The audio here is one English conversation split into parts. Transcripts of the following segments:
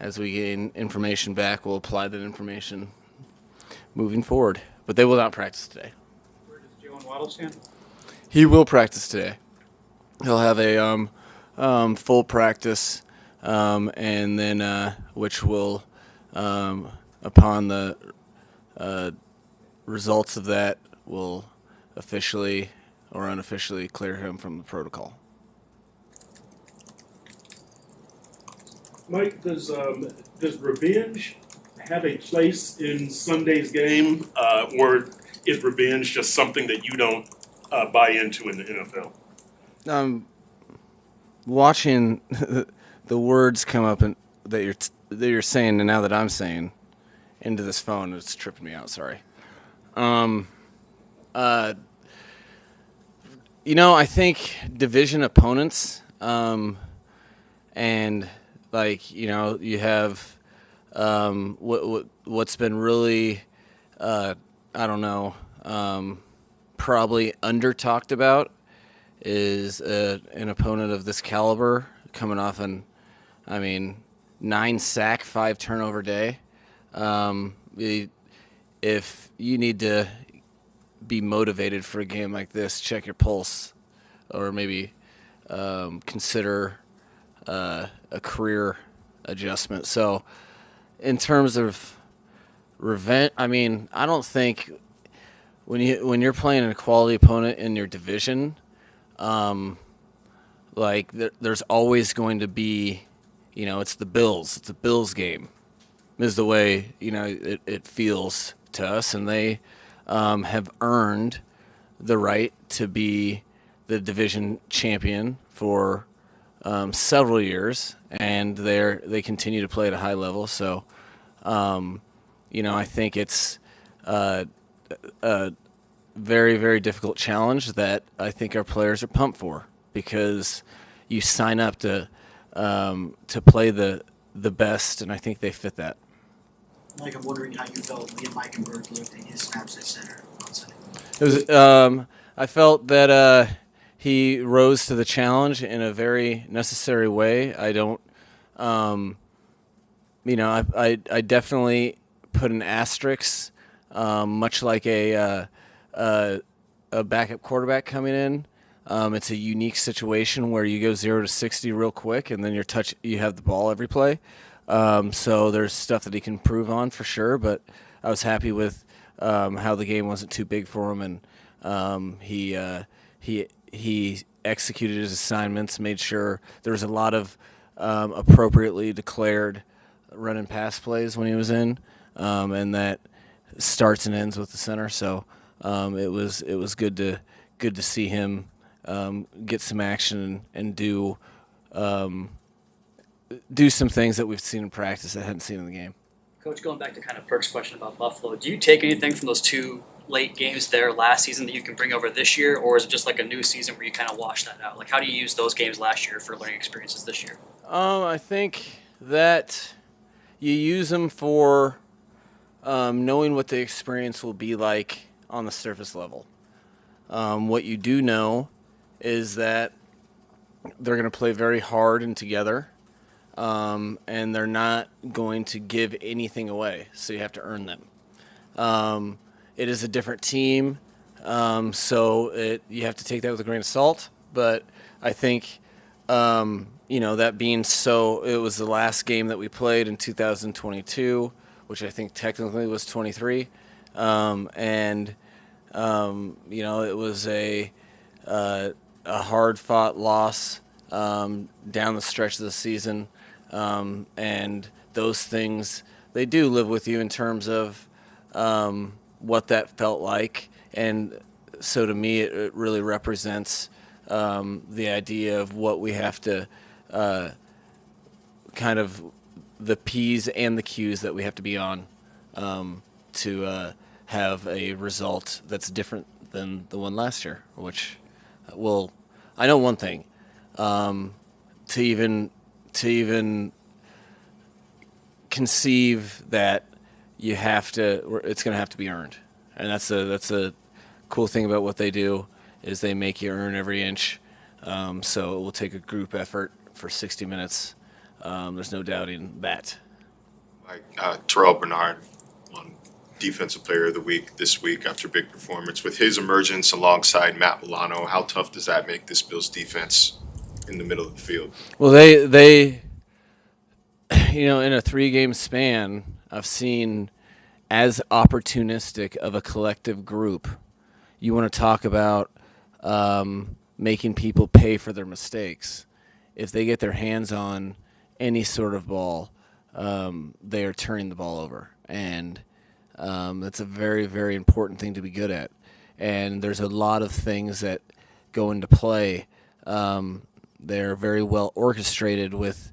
as we gain information back, we'll apply that information moving forward. But they will not practice today. Where does Jalen Waddle stand? He will practice today. He'll have a full practice, and then which will, upon the results of that, will officially or unofficially clear him from the protocol. Mike, does revenge have a place in Sunday's game, or is revenge just something that you don't buy into in the NFL? Watching the words come up and that you're saying, and now that I'm saying into this phone, it's tripping me out. Sorry. I think division opponents, and you have what's been really, probably under talked about is an opponent of this caliber coming off 9 sack, 5 turnover day. If you need to be motivated for a game like this, check your pulse, or maybe consider a career adjustment. So, in terms of revenge, I don't think when you're playing a quality opponent in your division, there's always going to be, it's the Bills. It's a Bills game, is the way it feels to us, and they have earned the right to be the division champion for several years, and they continue to play at a high level. So, I think it's a very, very difficult challenge that I think our players are pumped for, because you sign up to play the best, and I think they fit that. Mike, I'm wondering how you felt Liam Eichenberg looked in his snaps at center on Sunday. It was. I felt that he rose to the challenge in a very necessary way. I don't. I definitely put an asterisk, much like a backup quarterback coming in. It's a unique situation where you go 0 to 60 real quick, and then you have the ball every play. So there's stuff that he can improve on for sure, but I was happy with how the game wasn't too big for him, and he executed his assignments, made sure there was a lot of appropriately declared run and pass plays when he was in, and that starts and ends with the center. So it was good to see him get some action and do some things that we've seen in practice that I hadn't seen in the game. Coach, going back to kind of Perk's question about Buffalo, do you take anything from those 2 late games there last season that you can bring over this year, or is it just like a new season where you kind of wash that out? Like, how do you use those games last year for learning experiences this year? I think that you use them for knowing what the experience will be like on the surface level. What you do know is that they're going to play very hard and together, and they're not going to give anything away, so you have to earn them. It is a different team, so you have to take that with a grain of salt, but I think that being so, it was the last game that we played in 2022, which I think technically was 23, and it was a hard-fought loss down the stretch of the season, and those things, they do live with you in terms of what that felt like, and so to me it really represents the idea of what we have to kind of the P's and the Q's that we have to be on to have a result that's different than the one last year, which I know one thing, to even conceive that it's going to have to be earned. And that's a cool thing about what they do, is they make you earn every inch. So it will take a group effort for 60 minutes. There's no doubting that. Terrell Bernard on Defensive Player of the Week this week after big performance. With his emergence alongside Matt Milano, how tough does that make this Bills defense in the middle of the field? Well, they in a 3-game span, I've seen as opportunistic of a collective group. You want to talk about making people pay for their mistakes. If they get their hands on any sort of ball, they are turning the ball over. And that's a very, very important thing to be good at. And there's a lot of things that go into play. They're very well orchestrated with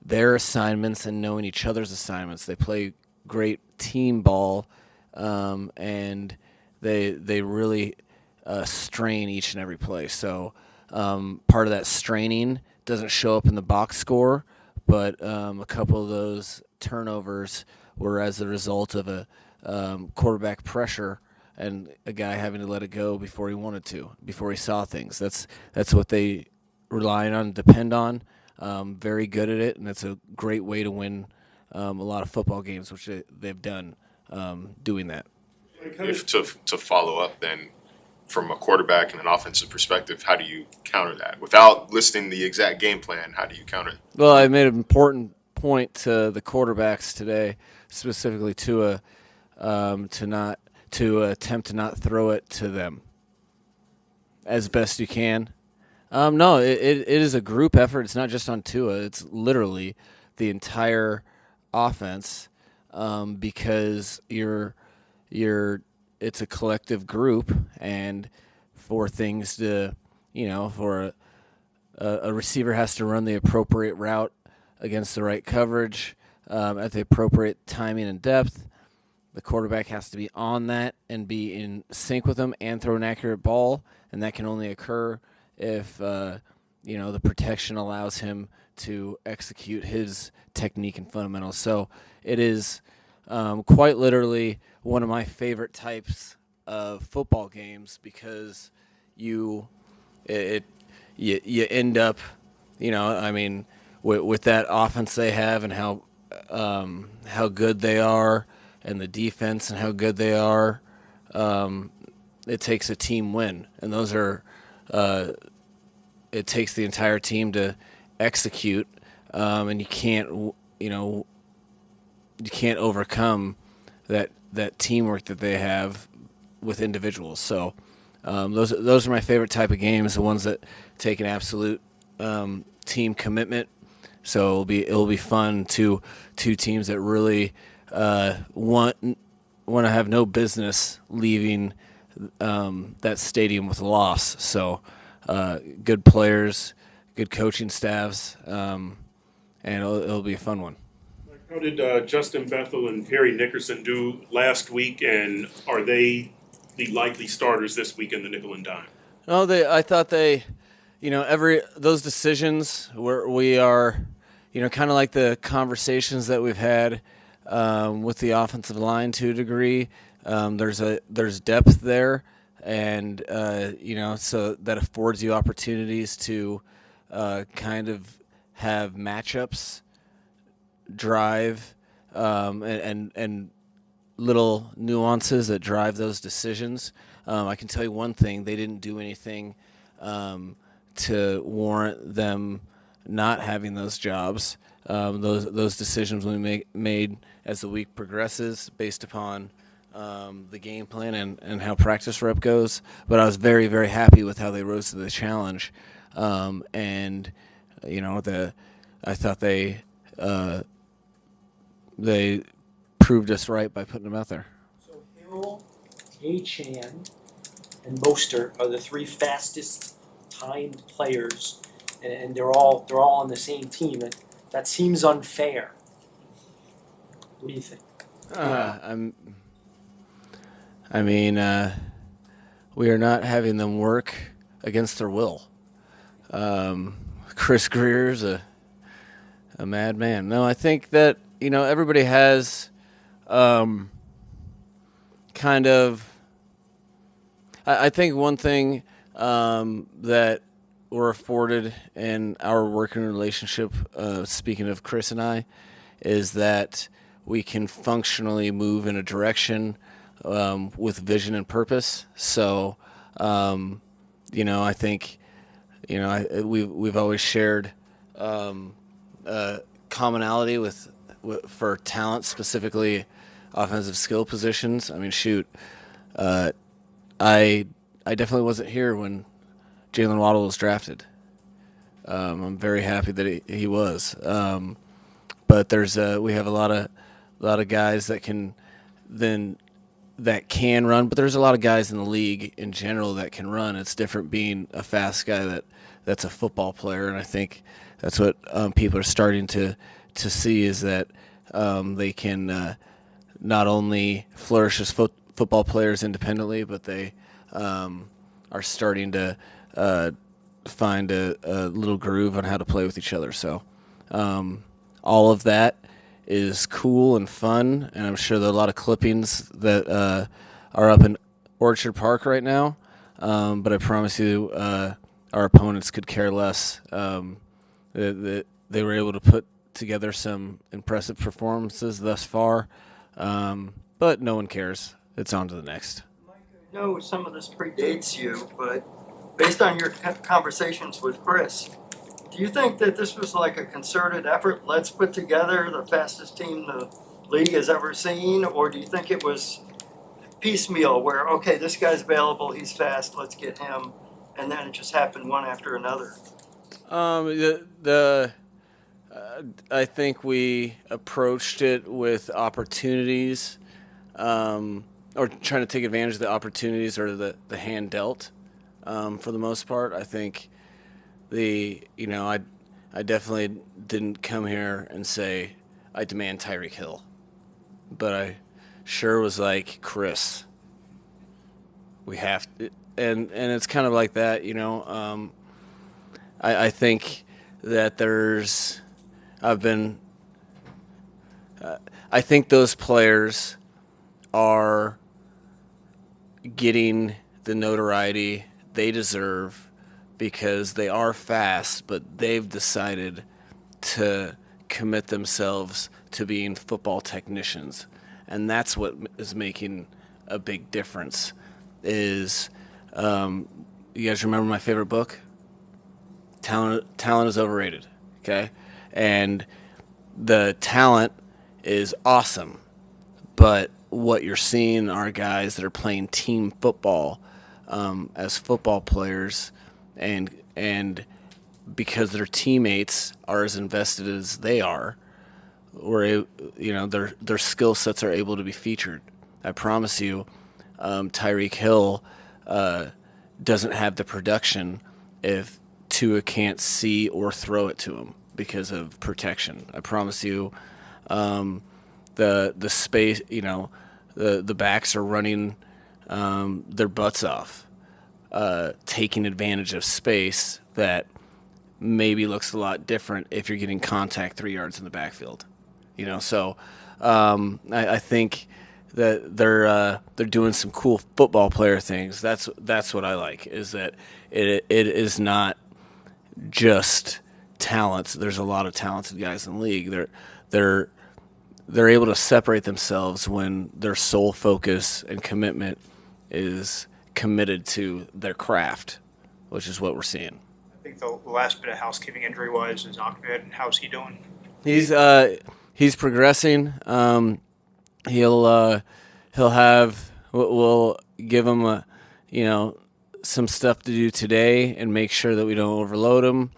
their assignments and knowing each other's assignments. They play great team ball, and they really strain each and every play. So part of that straining doesn't show up in the box score, but a couple of those turnovers were as a result of a quarterback pressure and a guy having to let it go before he wanted to, before he saw things. That's what they rely on and depend on. Very good at it, and that's a great way to win a lot of football games, which they've done doing that. If to follow up then, from a quarterback and an offensive perspective, how do you counter that? Without listing the exact game plan, how do you counter it? Well, I made an important point to the quarterbacks today, specifically to attempt to not throw it to them as best you can. No, it is a group effort. It's not just on Tua. It's literally the entire offense, because it's a collective group, and for things to, for a receiver has to run the appropriate route against the right coverage at the appropriate timing and depth. The quarterback has to be on that and be in sync with them and throw an accurate ball, and that can only occur if the protection allows him to execute his technique and fundamentals. So it is quite literally one of my favorite types of football games, because you end up, with that offense they have and how good they are, and the defense and how good they are, it takes a team win, and those are. It takes the entire team to execute, and you can't overcome that teamwork that they have with individuals. So those are my favorite type of games, the ones that take an absolute team commitment. So it'll be fun to two teams that really want to have no business leaving that stadium with a loss. So good players, good coaching staffs, and it'll be a fun one. How did Justin Bethel and Harry Nickerson do last week, and are they the likely starters this week in the nickel and dime? No, I thought they, those decisions where we are, kind of like the conversations that we've had with the offensive line to a degree. There's depth there, and so that affords you opportunities to kind of have matchups, drive, and little nuances that drive those decisions. I can tell you one thing: they didn't do anything to warrant them not having those jobs. Those decisions will be made as the week progresses, based upon the game plan and how practice rep goes. But I was very, very happy with how they rose to the challenge, and I thought they proved us right by putting them out there. So Hill, Achan, and Mostert are the three fastest timed players, and they're all on the same team. That seems unfair. What do you think? We are not having them work against their will. Chris Greer's a madman. No, I think that everybody has kind of. I think one thing that we're afforded in our working relationship, speaking of Chris and I, is that we can functionally move in a direction with vision and purpose. So, I think, we've always shared commonality with for talent, specifically offensive skill positions. I mean, shoot, I definitely wasn't here when Jalen Waddle was drafted. I'm very happy that he was. But we have a lot of guys that can run, but there's a lot of guys in the league in general that can run. It's different being a fast guy that's a football player, and I think that's what people are starting to see is that they can not only flourish as football players independently, but they are starting to find a little groove on how to play with each other. So all of that is cool and fun, and I'm sure there are a lot of clippings that are up in Orchard Park right now, but I promise you our opponents could care less. They were able to put together some impressive performances thus far, but no one cares. It's on to the next. I know some of this predates you, but based on your conversations with Chris, do you think that this was like a concerted effort? Let's put together the fastest team the league has ever seen, or do you think it was piecemeal where, okay, this guy's available, he's fast, let's get him, and then it just happened one after another? I think we approached it with opportunities, or trying to take advantage of the opportunities or the hand dealt. For the most part, I think I definitely didn't come here and say I demand Tyreek Hill, but I sure was like, Chris, we have to, and it's kind of like that, I think that I think those players are getting the notoriety they deserve because they are fast, but they've decided to commit themselves to being football technicians. And that's what is making a big difference is, you guys remember my favorite book? Talent is overrated, okay? And the talent is awesome, but what you're seeing are guys that are playing team football as football players, and because their teammates are as invested as they are, or their skill sets are able to be featured. I promise you, Tyreek Hill doesn't have the production if Tua can't see or throw it to him because of protection. I promise you, the space, the backs are running their butts off, taking advantage of space that maybe looks a lot different if you're getting contact 3 yards in the backfield. So I think that they're doing some cool football player things. That's what I like, is that it is not just talent. There's a lot of talented guys in the league. They're able to separate themselves when their sole focus and commitment is committed to their craft, which is what we're seing. I think the last bit of housekeeping injury-wise is Ahmed. How's he doing? He's progressing. He'll have. We'll give him some stuff to do today and make sure that we don't overload him,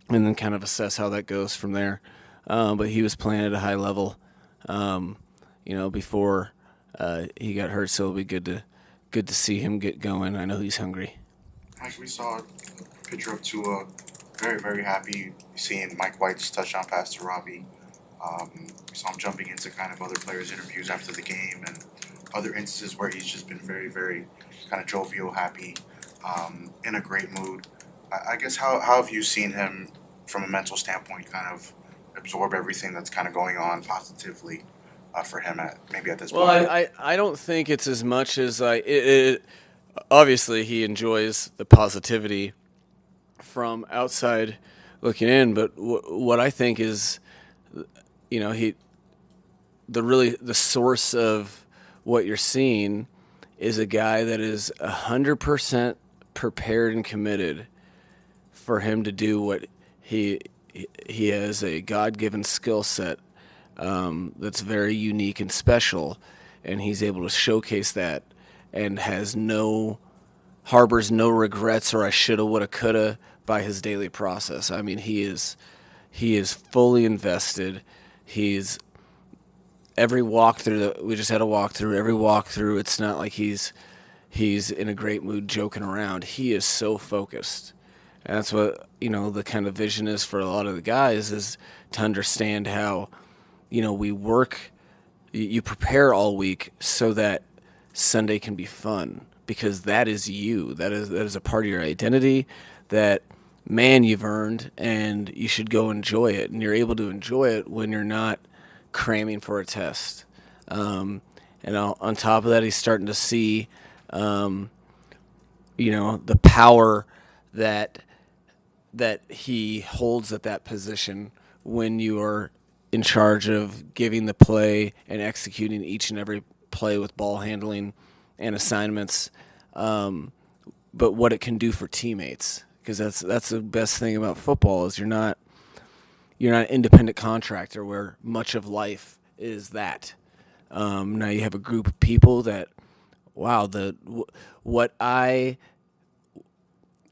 and then kind of assess how that goes from there. But he was playing at a high level, before he got hurt, so it'll be good to see him get going. I know he's hungry. Actually, we saw a picture of Tua. Very, very happy seeing Mike White's touchdown pass to Robbie. We saw him jumping into kind of other players' interviews after the game and other instances where he's just been very, very kind of jovial, happy, in a great mood. I guess how have you seen him from a mental standpoint kind of absorb everything that's kind of going on positively for him at this point? Well, I don't think it's as much as obviously he enjoys the positivity from outside looking in, but what I think is, the source of what you're seeing is a guy that is 100% prepared and committed for him to do what he has a God-given skill set that's very unique and special, and he's able to showcase that and harbors no regrets or I shoulda, woulda, coulda by his daily process. I mean, he is fully invested. He's every walkthrough we just had a walkthrough. Every walkthrough, it's not like he's in a great mood joking around. He is so focused, and that's what the kind of vision is for a lot of the guys is to understand how we work. You prepare all week so that Sunday can be fun because that is you. That is a part of your identity that. Man, you've earned, and you should go enjoy it. And you're able to enjoy it when you're not cramming for a test. And on top of that, he's starting to see, the power that he holds at that position when you are in charge of giving the play and executing each and every play with ball handling and assignments. But what it can do for teammates. Because that's the best thing about football is you're not an independent contractor where much of life is that. Now you have a group of people that, wow,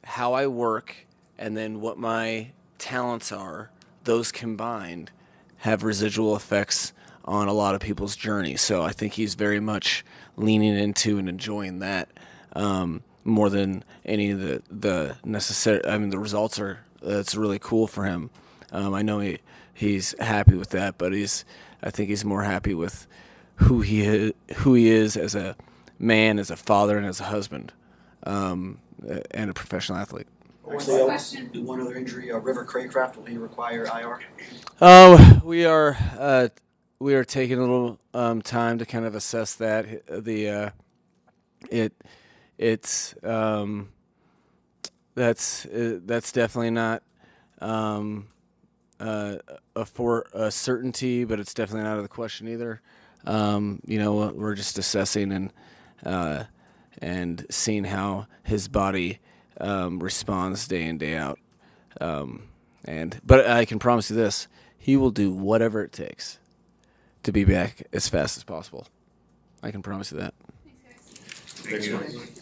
how I work and then what my talents are, those combined have residual effects on a lot of people's journey. So I think he's very much leaning into and enjoying that. More than any of the necessary. I mean, the results that's really cool for him. I know he's happy with that, but I think he's more happy with who he is as a man, as a father, and as a husband, and a professional athlete. One other injury, River Craycraft, will he require IR? We are taking a little time to kind of assess that. It's that's definitely not a certainty, but it's definitely not out of the question either. We're just assessing and seeing how his body responds day in, day out. But I can promise you this: he will do whatever it takes to be back as fast as possible. I can promise you that. Thanks, guys.